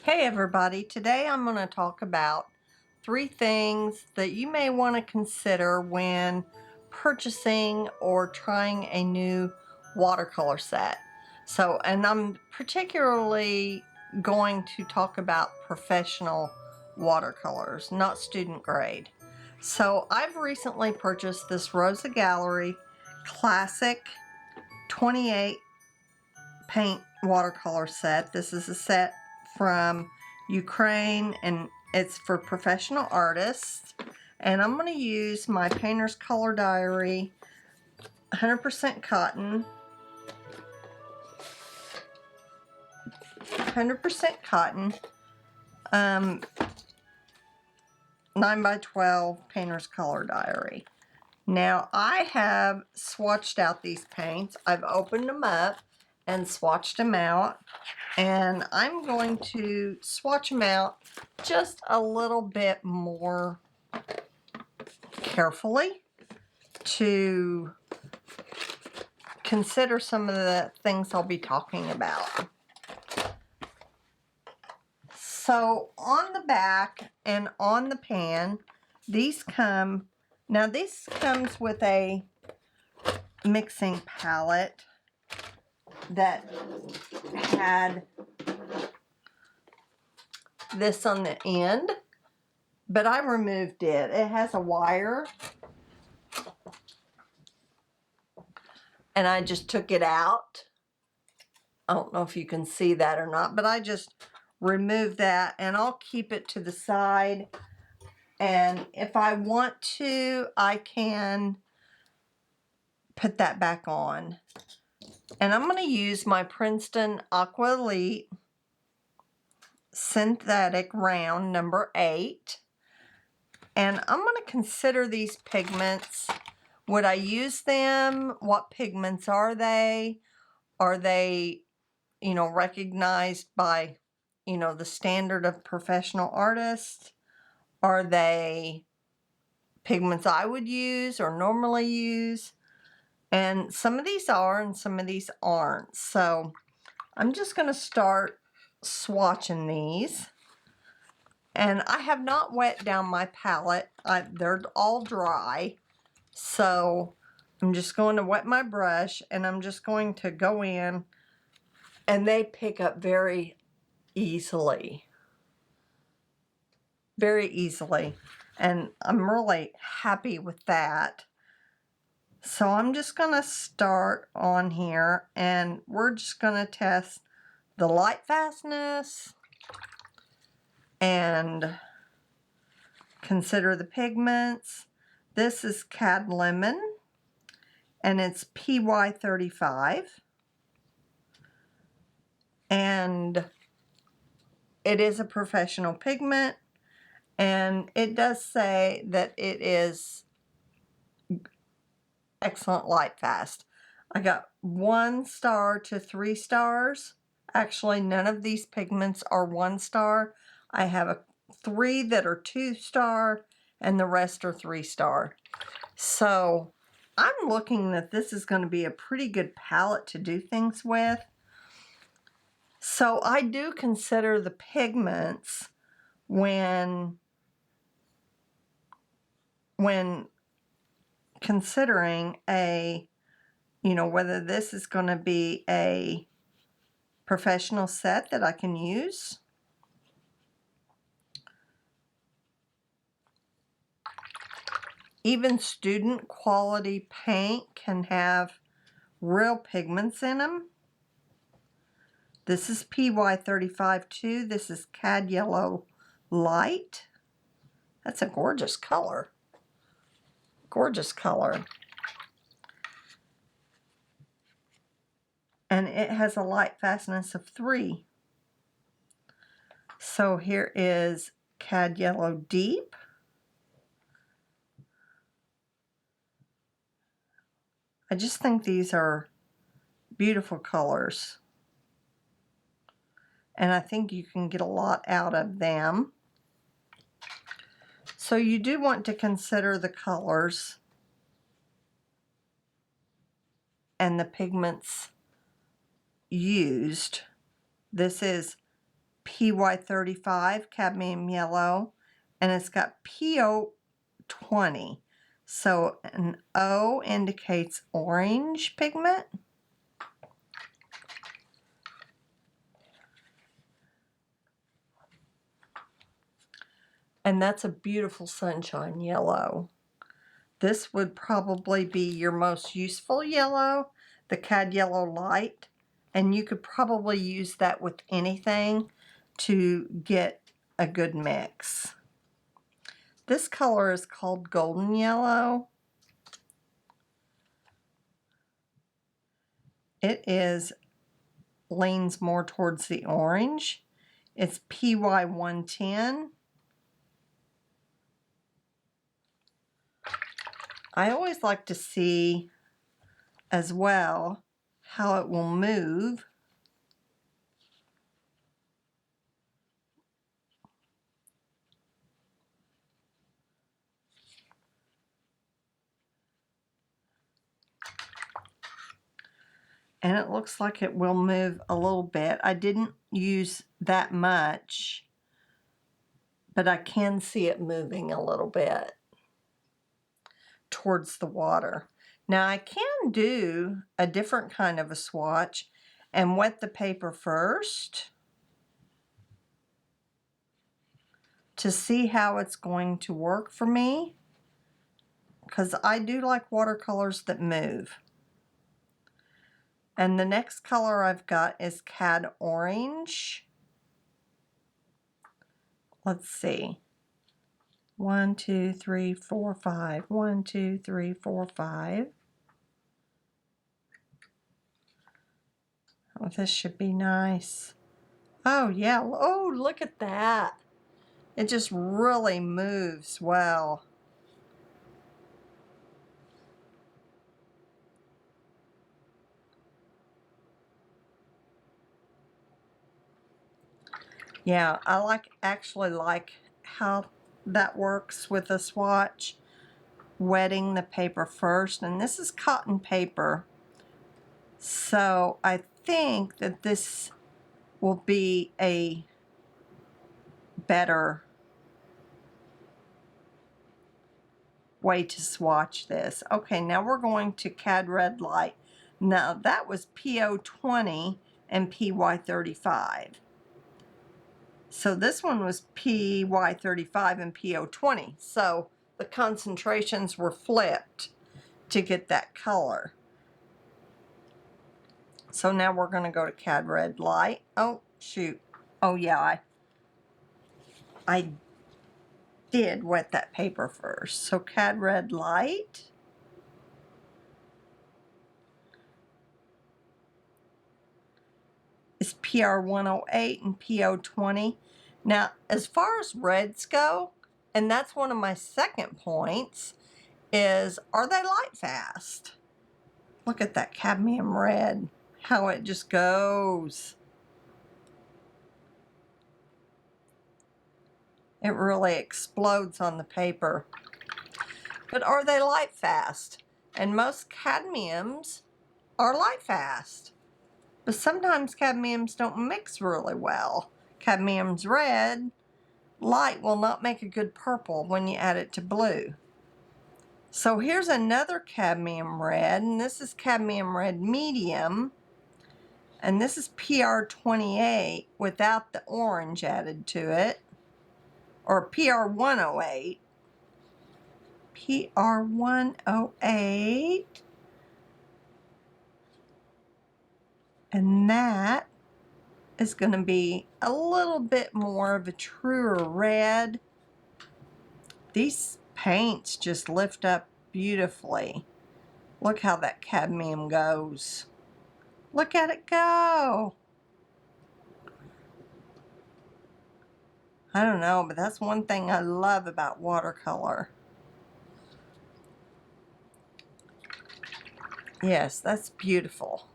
Hey everybody, today I'm going to talk about 3 things that you may want to consider when purchasing or trying a new watercolor set. And I'm particularly going to talk about professional watercolors, not student grade. So I've recently purchased this Rosa Gallery Classic 28 paint watercolor set. This is a set from Ukraine and it's for professional artists. And I'm going to use my Painter's Color Diary 100% cotton. 100% cotton. 9x12 Painter's Color Diary. Now I have swatched out these paints. I've opened them up and swatched them out. And I'm going to swatch them out just a little bit more carefully to consider some of the things I'll be talking about. So on the back and on the pan, these comes with a mixing palette that had this on the end, but I removed it. It has a wire and I just took it out. I don't know if you can see that or not, but I just removed that and I'll keep it to the side. And if I want to, I can put that back on. And I'm going to use my Princeton Aqua Elite Synthetic Round number 8. And I'm going to consider these pigments. Would I use them? What pigments are they? Are they, recognized by, the standard of professional artists? Are they pigments I would use or normally use? And some of these are and some of these aren't. So I'm just going to start swatching these. And I have not wet down my palette. They're all dry. So I'm just going to wet my brush and I'm just going to go in, and they pick up very easily. Very easily. And I'm really happy with that. So I'm just going to start on here and we're just going to test the light fastness and consider the pigments. This is Cad Lemon and it's PY35. And it is a professional pigment, and it does say that it is excellent light fast. I got 1 star to 3 stars. Actually, none of these pigments are 1 star. I have 3 that are 2 star and the rest are 3 star. So I'm looking that this is going to be a pretty good palette to do things with. So I do consider the pigments when considering whether this is going to be a professional set that I can use. Even student quality paint can have real pigments in them. This is PY35 too. This is Cad Yellow Light. That's a gorgeous color. Gorgeous color. And it has a light fastness of 3. So here is Cad Yellow Deep. I just think these are beautiful colors. And I think you can get a lot out of them. So you do want to consider the colors and the pigments used. This is PY35 cadmium yellow, and it's got PO20. So an O indicates orange pigment. And that's a beautiful sunshine yellow. This would probably be your most useful yellow, the Cad Yellow Light. And you could probably use that with anything to get a good mix. This color is called Golden Yellow. It leans more towards the orange. It's PY110. I always like to see as well how it will move. And it looks like it will move a little bit. I didn't use that much, but I can see it moving a little bit towards the water. Now I can do a different kind of a swatch and wet the paper first to see how it's going to work for me, because I do like watercolors that move. And the next color I've got is Cad Orange. Let's see. 1, 2, 3, 4, 5. 1, 2, 3, 4, 5. Oh, this should be nice. Oh, yeah. Oh, look at that. It just really moves well. Yeah, I actually like how that works with a swatch. Wetting the paper first, and this is cotton paper. So I think that this will be a better way to swatch this. Okay, now we're going to Cad Red Light. Now that was PO20 and PY35. So this one was PY35 and PO20. So the concentrations were flipped to get that color. So now we're going to go to Cad Red Light. Oh, shoot. Oh, yeah, I did wet that paper first. So Cad Red Light. Is PR108 and PO20. Now, as far as reds go, and that's one of my second points, is are they light fast? Look at that cadmium red, how it just goes. It really explodes on the paper. But are they light fast? And most cadmiums are light fast. But sometimes cadmiums don't mix really well. Cadmium's red. Light will not make a good purple when you add it to blue. So here's another cadmium red, and this is cadmium red medium, and this is PR28 without the orange added to it, or PR108. PR108, and that is going to be a little bit more of a truer red. These paints just lift up beautifully. Look how that cadmium goes. Look at it go. I don't know, but that's one thing I love about watercolor. Yes, that's beautiful.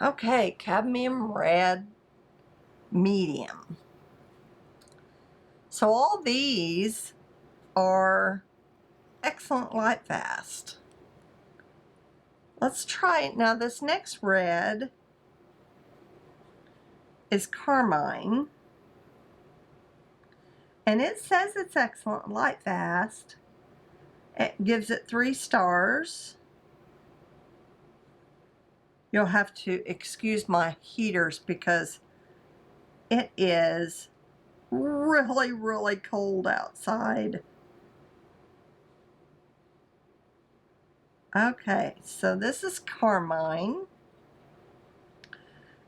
Okay, cadmium red medium. So all these are excellent light fast. Let's try it. Now this next red is Carmine. And it says it's excellent light fast. It gives it 3 stars. You'll have to excuse my heaters because it is really, really cold outside. Okay, so this is Carmine.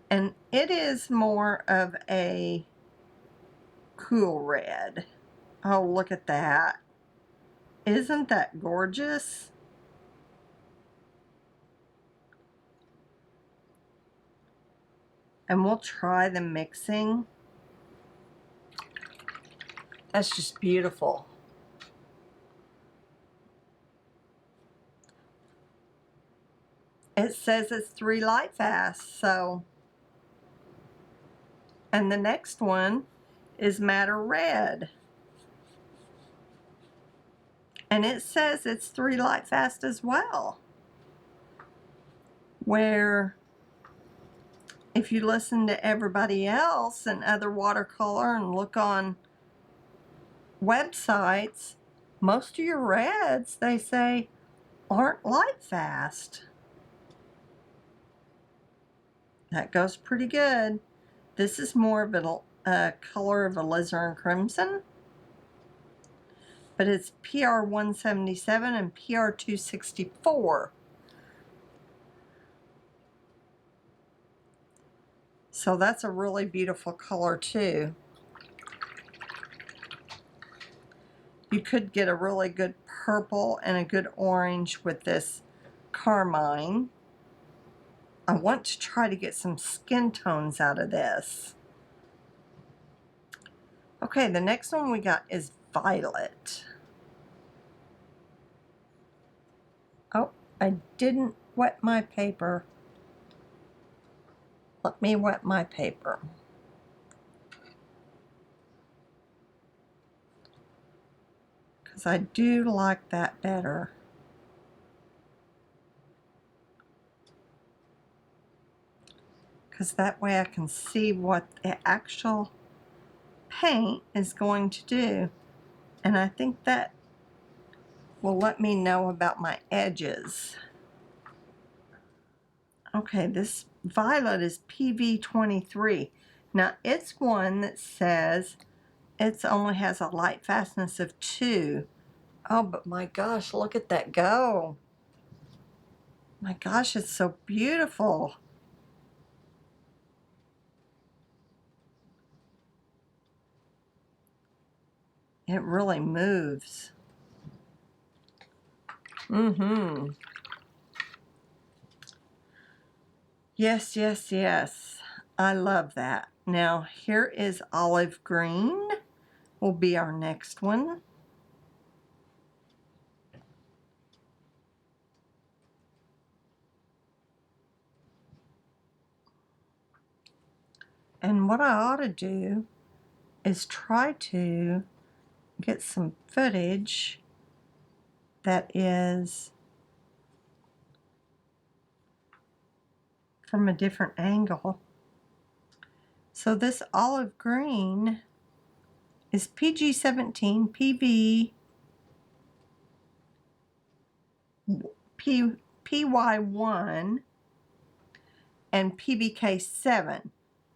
And it is more of a cool red. Oh, look at that. Isn't that gorgeous? And we'll try the mixing. That's just beautiful. It says it's 3 light fast, so. And the next one is Madder Red. And it says it's 3 light fast as well. Where if you listen to everybody else and other watercolor and look on websites, most of your reds, they say, aren't light fast. That goes pretty good. This is more of a color of alizarin crimson, but it's PR 177 and PR 264. So that's a really beautiful color too. You could get a really good purple and a good orange with this Carmine. I want to try to get some skin tones out of this. Okay, the next one we got is Violet. Oh, I didn't wet my paper. Let me wet my paper. Because I do like that better. Because that way I can see what the actual paint is going to do. And I think that will let me know about my edges. Okay, this Violet is PV23. Now it's one that says it only has a light fastness of 2. Oh, but my gosh, look at that go. My gosh, it's so beautiful. It really moves. Mm-hmm. Yes, yes, yes. I love that. Now, here is Olive Green. Will be our next one. And what I ought to do is try to get some footage that is from a different angle. So this olive green is PG17, PY1, and PBK7.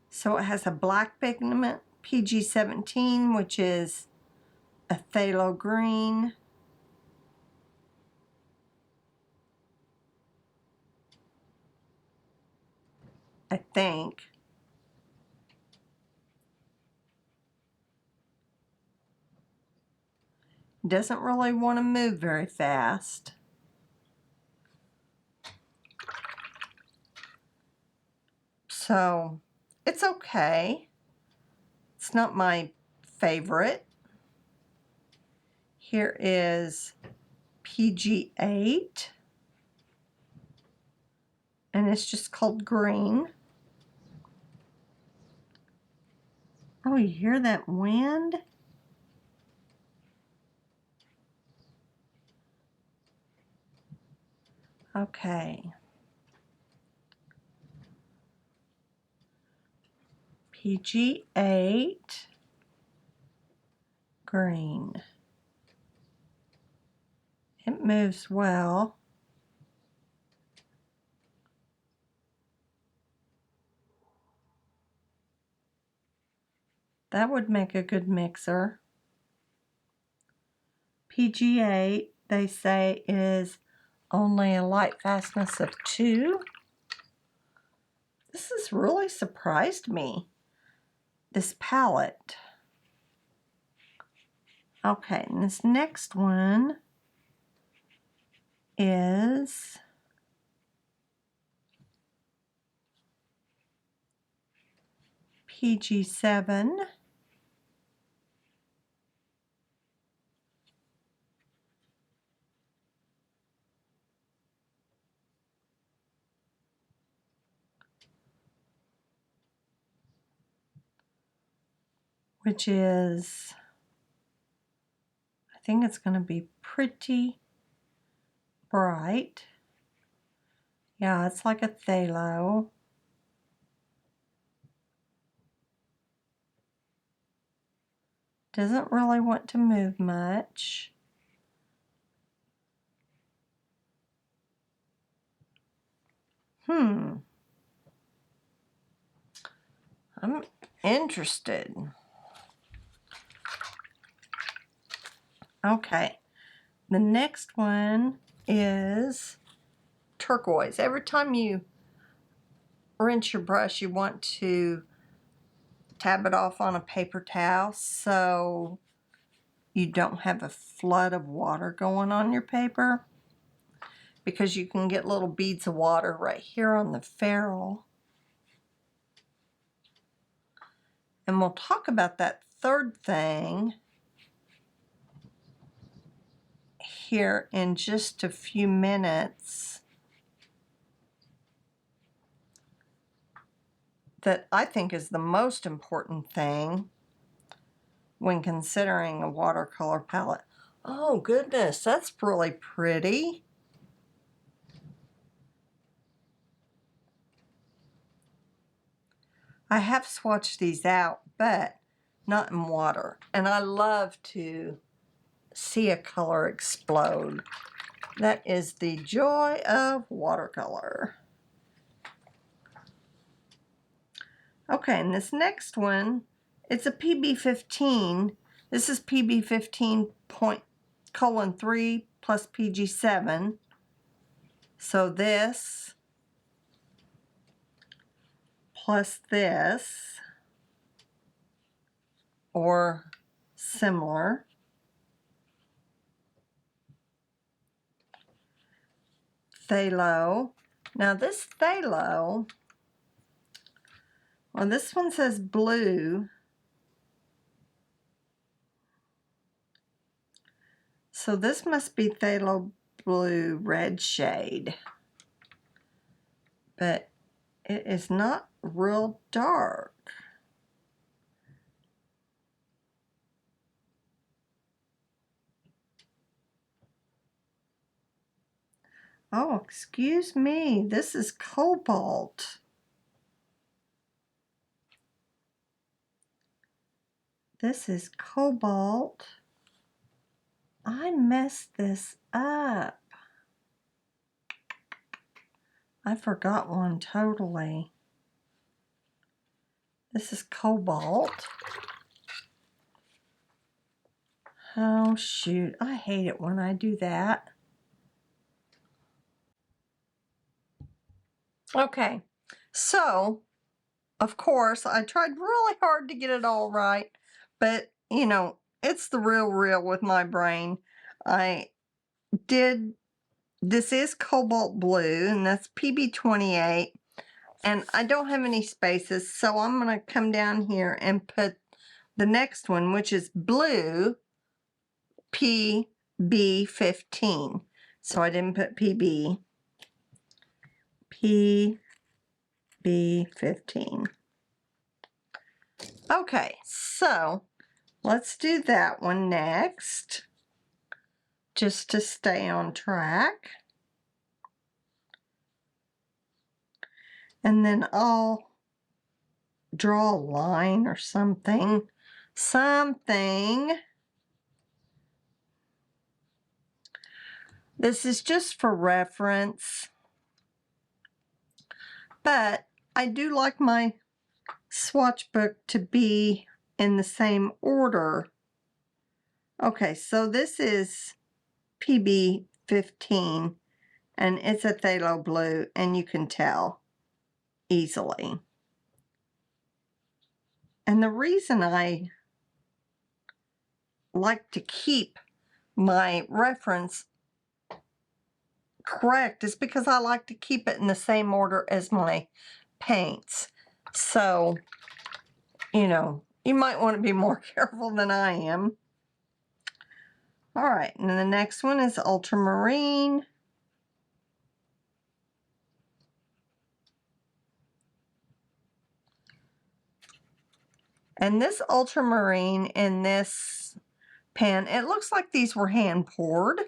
So it has a black pigment, PG17, which is a phthalo green, I think. Doesn't really want to move very fast. So it's okay. It's not my favorite. Here is PG8, and it's just called green. Oh, you hear that wind? Okay. PG8 green. It moves well. That would make a good mixer. PG8, they say, is only a light fastness of 2. This has really surprised me, this palette. Okay, and this next one is PG7. Which is, I think it's going to be pretty bright. Yeah, it's like a phthalo. Doesn't really want to move much. I'm interested. Okay, the next one is turquoise. Every time you rinse your brush, you want to tab it off on a paper towel so you don't have a flood of water going on your paper, because you can get little beads of water right here on the ferrule. And we'll talk about that third thing here in just a few minutes, that I think is the most important thing when considering a watercolor palette. Oh goodness, that's really pretty. I have swatched these out, but not in water. And I love to see a color explode. That is the joy of watercolor. Okay, and this next one, it's a PB15. This is PB15:3 plus PG7. So this plus this, or similar. Phthalo. Now this phthalo, well, this one says blue. So this must be phthalo blue red shade. But it is not real dark. Oh, excuse me, this is cobalt. This is cobalt. I messed this up. I forgot one totally. This is cobalt. Oh shoot, I hate it when I do that. Okay, so of course I tried really hard to get it all right, but you know, it's the real with my brain. This is cobalt blue, and that's PB28, and I don't have any spaces, so I'm going to come down here and put the next one, which is blue PB15. So I didn't put PB. PB15. Okay, so let's do that one next, just to stay on track. And then I'll draw a line or something. This is just for reference, but I do like my swatch book to be in the same order. Okay, so this is PB 15, and it's a phthalo blue, and you can tell easily. And the reason I like to keep my reference correct is because I like to keep it in the same order as my paints. So, you know, you might want to be more careful than I am. All right, and then the next one is ultramarine. And this ultramarine in this pan, it looks like these were hand poured.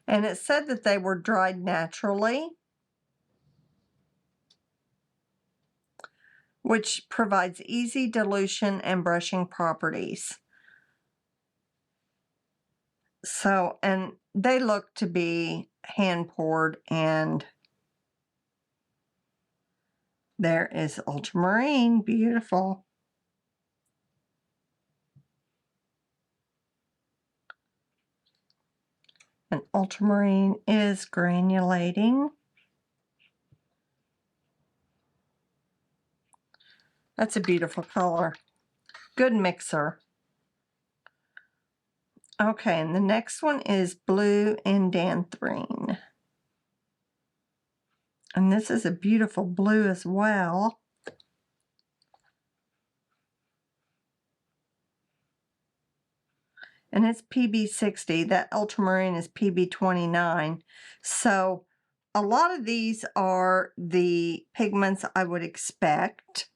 And it said that they were dried naturally, which provides easy dilution and brushing properties. So, and they look to be hand poured, and there is ultramarine, beautiful. And ultramarine is granulating. That's a beautiful color. Good mixer. Okay, and the next one is blue indanthrene. And this is a beautiful blue as well. And it's PB 60. That ultramarine is PB 29. So a lot of these are the pigments I would expect.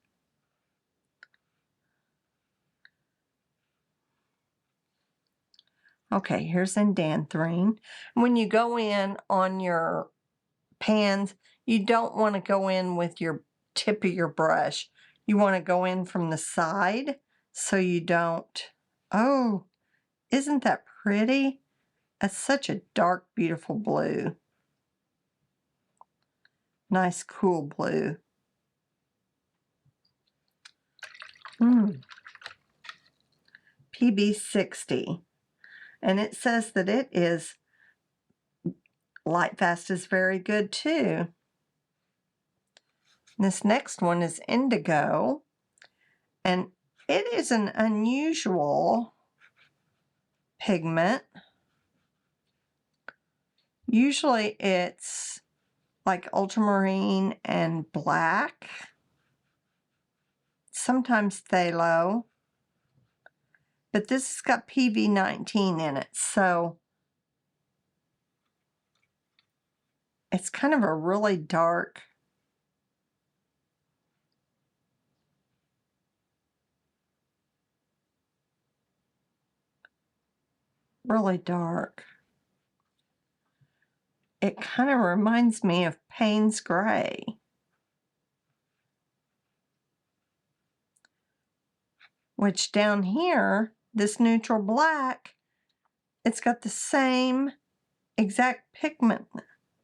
Okay, here's indanthrene. When you go in on your pans, you don't want to go in with your tip of your brush. You want to go in from the side so you don't. Oh, isn't that pretty? That's such a dark, beautiful blue. Nice, cool blue. PB 60. And it says that it is light fast is very good too. This next one is indigo, and it is an unusual pigment. Usually it's like ultramarine and black, sometimes phthalo, but this has got PB 19 in it, so it's kind of a really dark, really dark. It kind of reminds me of Payne's Gray. Which down here, this neutral black, it's got the same exact pigment,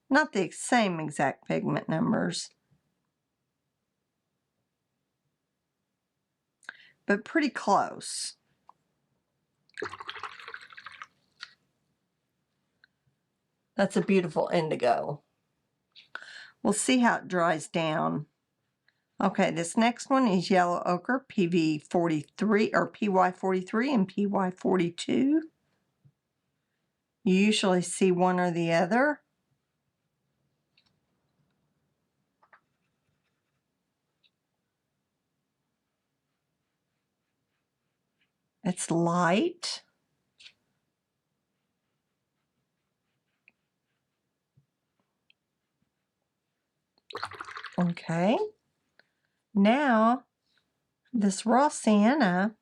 not the same exact pigment numbers, but pretty close. That's a beautiful indigo. We'll see how it dries down. Okay, this next one is yellow ochre, PV 43 or PY 43 and PY 42. You usually see one or the other. It's light. Okay. Now, this raw sienna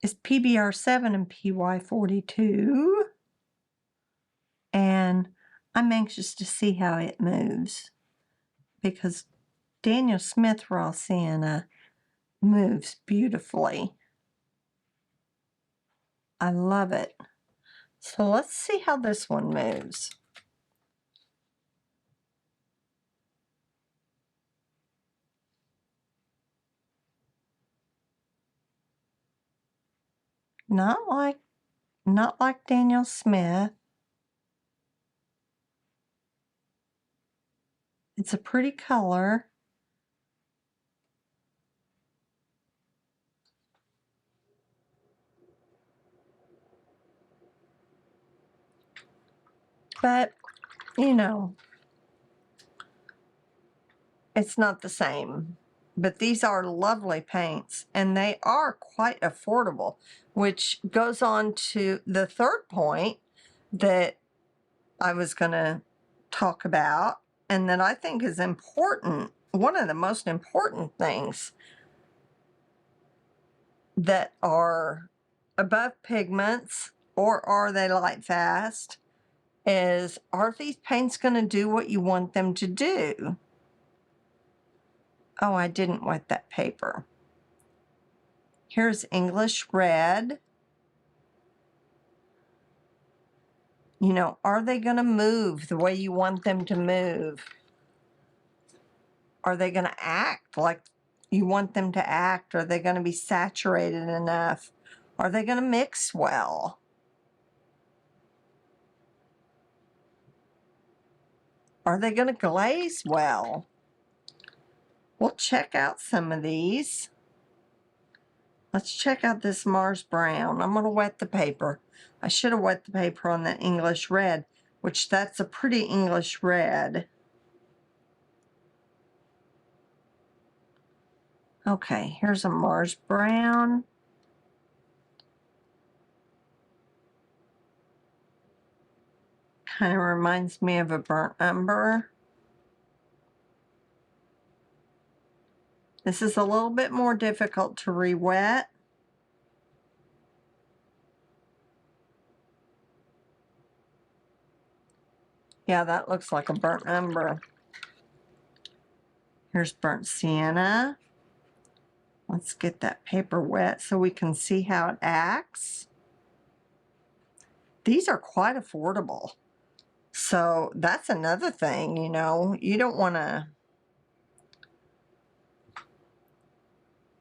is PBR 7 and PY 42. And I'm anxious to see how it moves because Daniel Smith Raw Sienna moves beautifully. I love it. So let's see how this one moves. Not like Daniel Smith. It's a pretty color. But, you know, it's not the same. But these are lovely paints, and they are quite affordable, which goes on to the third point that I was going to talk about, and that I think is important. One of the most important things that are above pigments, or are they light fast, is, are these paints going to do what you want them to do? Oh, I didn't wet that paper. Here's English Red. You know, are they going to move the way you want them to move? Are they going to act like you want them to act? Are they going to be saturated enough? Are they going to mix well? Are they going to glaze well? We'll check out some of these. Let's check out this Mars Brown. I'm going to wet the paper. I should have wet the paper on that English Red, which that's a pretty English Red. Okay, here's a Mars Brown. Kind of reminds me of a burnt umber. This is a little bit more difficult to re-wet. Yeah, that looks like a burnt umber. Here's burnt sienna. Let's get that paper wet so we can see how it acts. These are quite affordable. So that's another thing, you know, you don't want to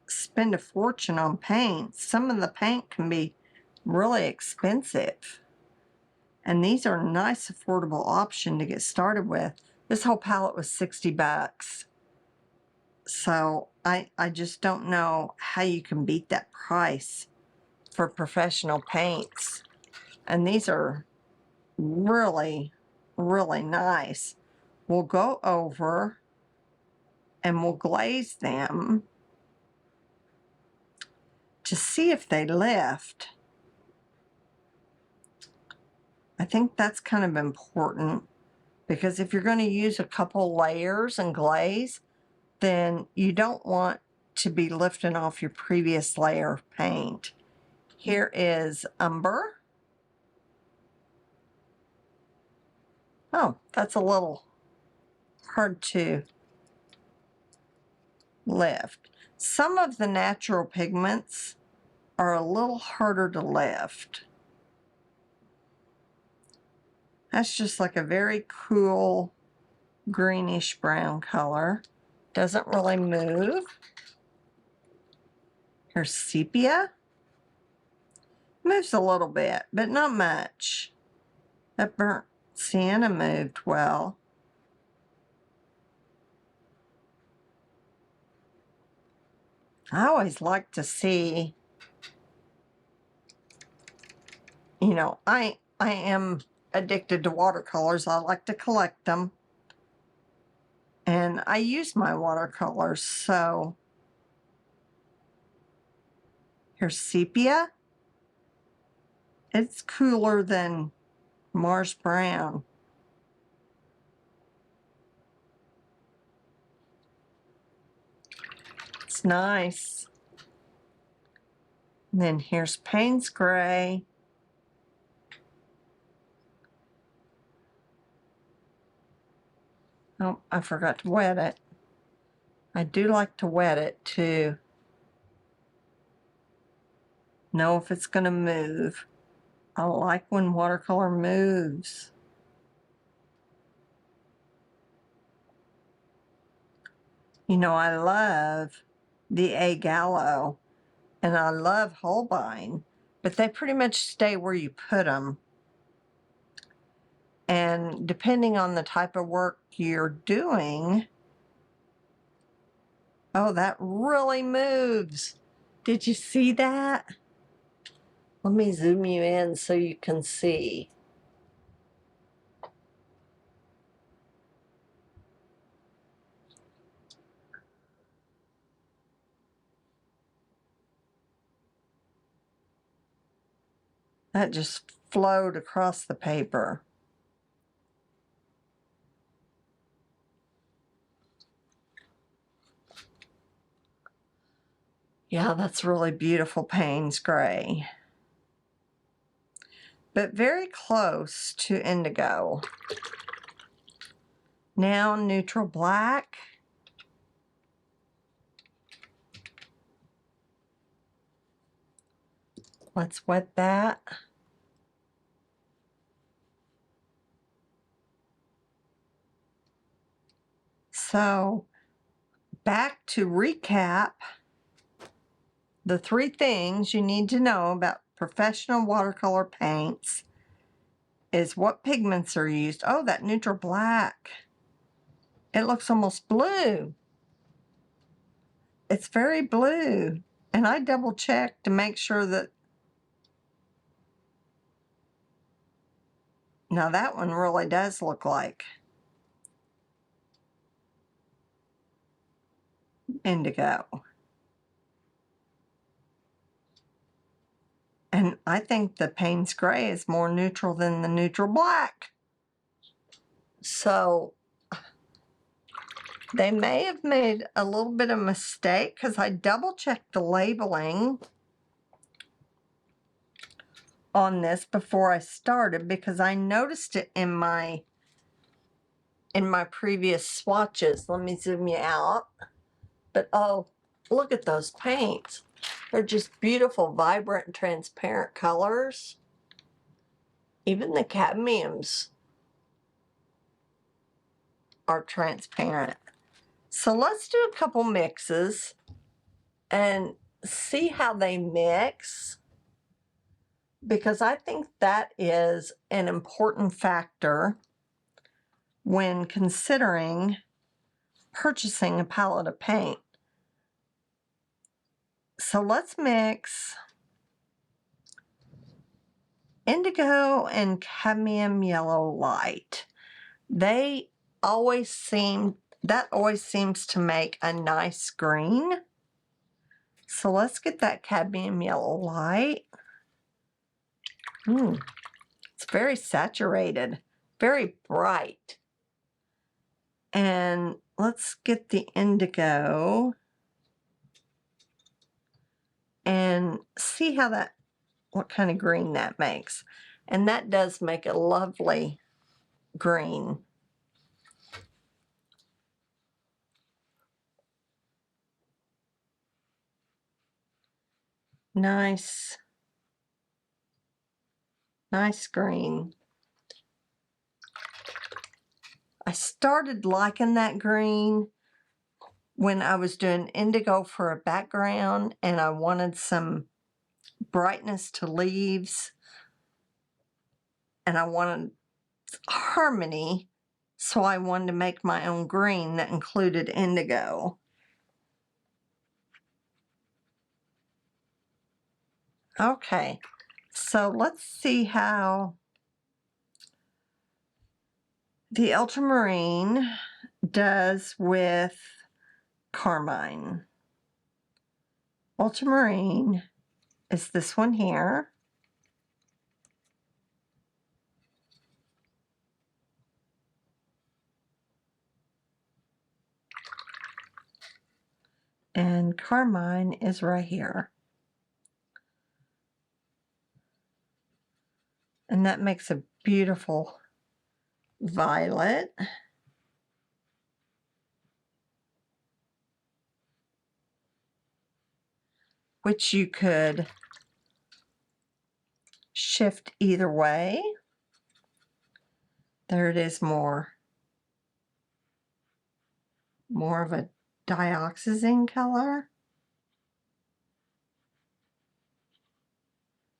spend a fortune on paint. Some of the paint can be really expensive. And these are a nice affordable option to get started with. This whole palette was 60 bucks. So I just don't know how you can beat that price for professional paints. And these are really, really nice. We'll go over and we'll glaze them to see if they lift. I think that's kind of important, because if you're going to use a couple layers and glaze, then you don't want to be lifting off your previous layer of paint. Here is umber. Oh, that's a little hard to lift. Some of the natural pigments are a little harder to lift. That's just like a very cool greenish brown color. Doesn't really move. Here's sepia. Moves a little bit, but not much. That burnt sienna moved well. I always like to see, you know, I am addicted to watercolors. I like to collect them. And I use my watercolors, so here's sepia. It's cooler than Mars Brown. It's nice. And then here's Payne's Gray. Oh, I forgot to wet it. I do like to wet it to know if it's going to move. I like when watercolor moves. You know, I love the A Gallo and I love Holbein, but they pretty much stay where you put them. And depending on the type of work you're doing, oh, that really moves. Did you see that? Let me zoom you in so you can see. That just flowed across the paper. Yeah, that's really beautiful Payne's gray. But very close to indigo. Now neutral black. Let's wet that. So back to recap, the 3 things you need to know about professional watercolor paints is what pigments are used. Oh, that neutral black. It looks almost blue. It's very blue. And I double checked to make sure that. Now that one really does look like indigo. And I think the Payne's gray is more neutral than the neutral black. So they may have made a little bit of mistake because I double checked the labeling on this before I started because I noticed it in my previous swatches. Let me zoom you out. But oh, look at those paints. They're just beautiful, vibrant, transparent colors. Even the cadmiums are transparent. So let's do a couple mixes and see how they mix, because I think that is an important factor when considering purchasing a palette of paint. So let's mix indigo and cadmium yellow light. That always seems to make a nice green. So let's get that cadmium yellow light. It's very saturated, very bright. And let's get the indigo and see what kind of green that makes. And that does make a lovely green. Nice green. I started liking that green when I was doing indigo for a background and I wanted some brightness to leaves and I wanted harmony, so I wanted to make my own green that included indigo. Okay, so let's see how the ultramarine does with carmine. Ultramarine is this one here. And carmine is right here. And that makes a beautiful violet. which you could shift either way. There it is, more of a dioxazine color.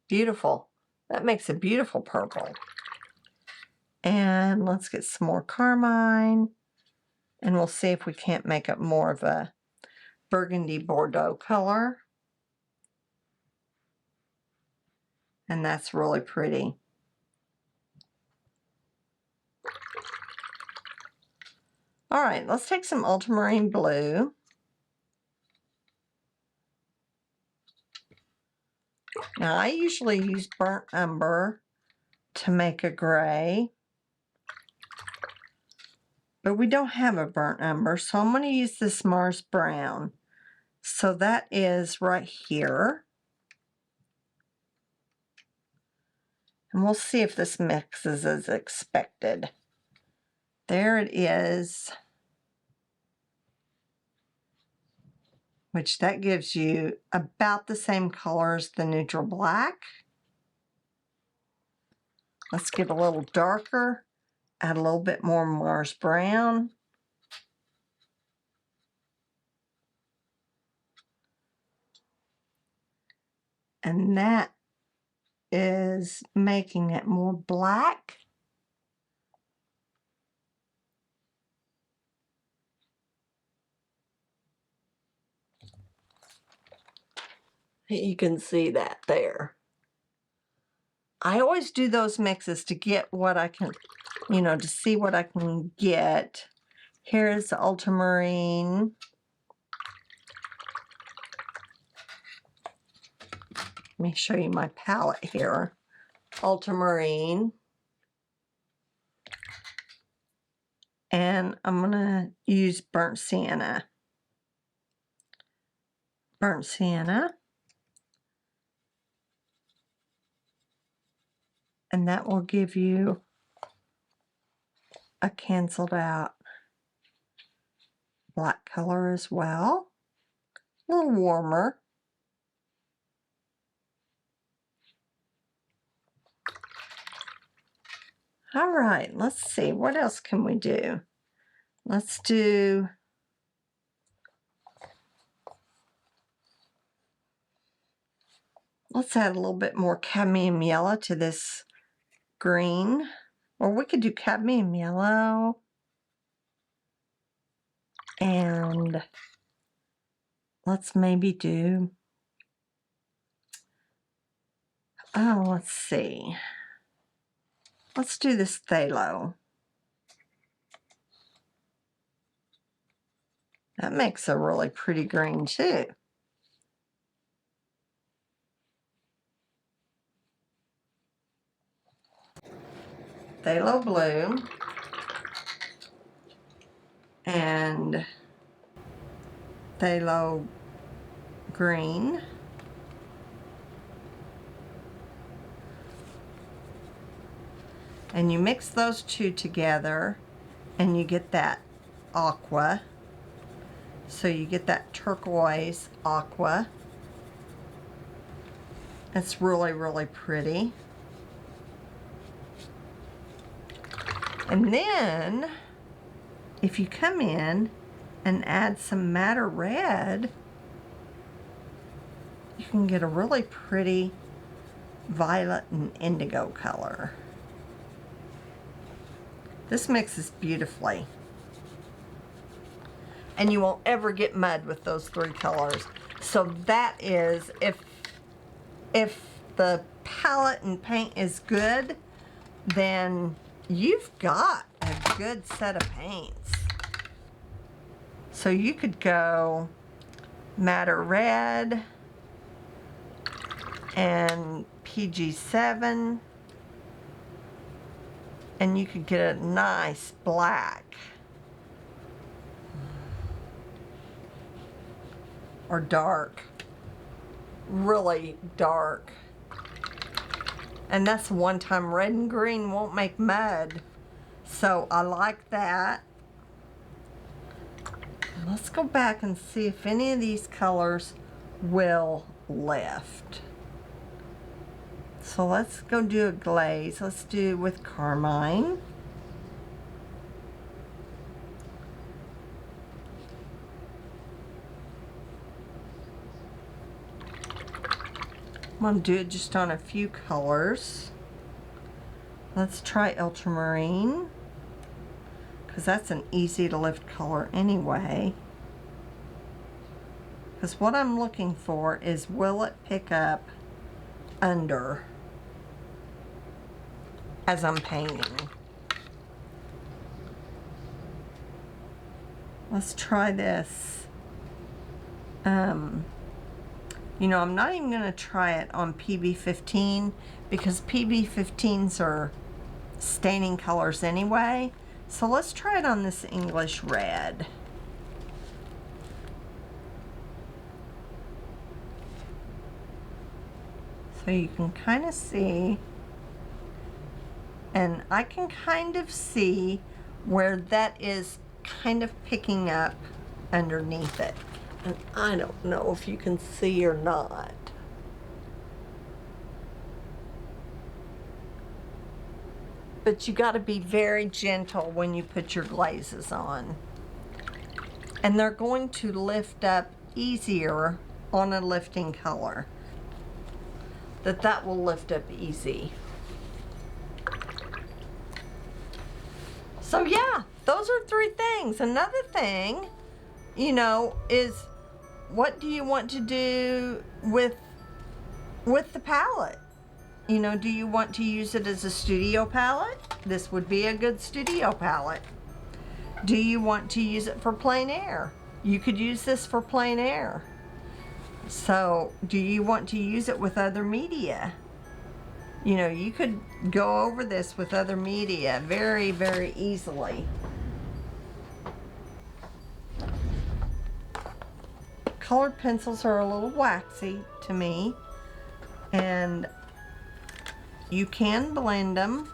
Beautiful. That makes a beautiful purple. And let's get some more carmine, and we'll see if we can't make it more of a burgundy Bordeaux color. And that's really pretty. All right, let's take some ultramarine blue. Now, I usually use burnt umber to make a gray, but we don't have a burnt umber, so I'm going to use this Mars Brown. So that is right here. And we'll see if this mixes as expected. There it is. Which that gives you about the same color as the neutral black. Let's get a little darker, add a little bit more Mars Brown. And that is making it more black. You can see that there. I always do those mixes to get what I can, to see what I can get. Here's the ultramarine. Let me show you my palette here. Ultramarine. And I'm going to use burnt sienna. Burnt sienna. And that will give you a canceled out black color as well. A little warmer. All right, let's see, what else can we do? Let's add a little bit more cadmium yellow to this green. Or we could do cadmium yellow. And let's maybe do, let's see. Let's do this phthalo. That makes a really pretty green too. Phthalo blue and phthalo green. And you mix those two together and you get that aqua. So you get that turquoise aqua. It's really, really pretty. And then, if you come in and add some madder red, you can get a really pretty violet and indigo color. This mixes beautifully. And you won't ever get mud with those three colors. So that is, if the palette and paint is good, then you've got a good set of paints. So you could go madder red and PG7, and you could get a nice black or dark, really dark. And that's one time red and green won't make mud. So I like that. Let's go back and see if any of these colors will lift. So let's go do a glaze. Let's do with carmine. I'm going to do it just on a few colors. Let's try ultramarine, because that's an easy to lift color anyway. Because what I'm looking for is, will it pick up under as I'm painting? Let's try this. You know, I'm not even going to try it on PB15 because PB15s are staining colors anyway. So let's try it on this English red. So you can kind of see, and I can kind of see where that is kind of picking up underneath it. And I don't know if you can see or not. But you got to be very gentle when you put your glazes on. And they're going to lift up easier on a lifting color. That will lift up easy. So yeah, those are 3 things. Another thing, you know, is what do you want to do with the palette? You know, do you want to use it as a studio palette? This would be a good studio palette. Do you want to use it for plein air? You could use this for plein air. So, do you want to use it with other media? You know, you could go over this with other media very, very easily. Colored pencils are a little waxy to me, and you can blend them,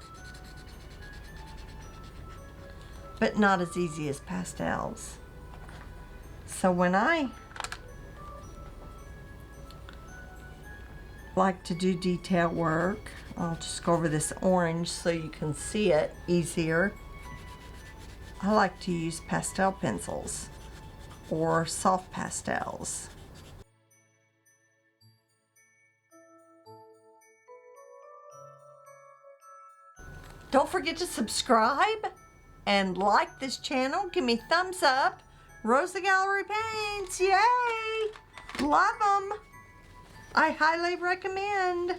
but not as easy as pastels. So when I like to do detail work, I'll just go over this orange so you can see it easier. I like to use pastel pencils or soft pastels. Don't forget to subscribe and like this channel. Give me thumbs up. Rosa Gallery Paints, yay! Love them. I highly recommend.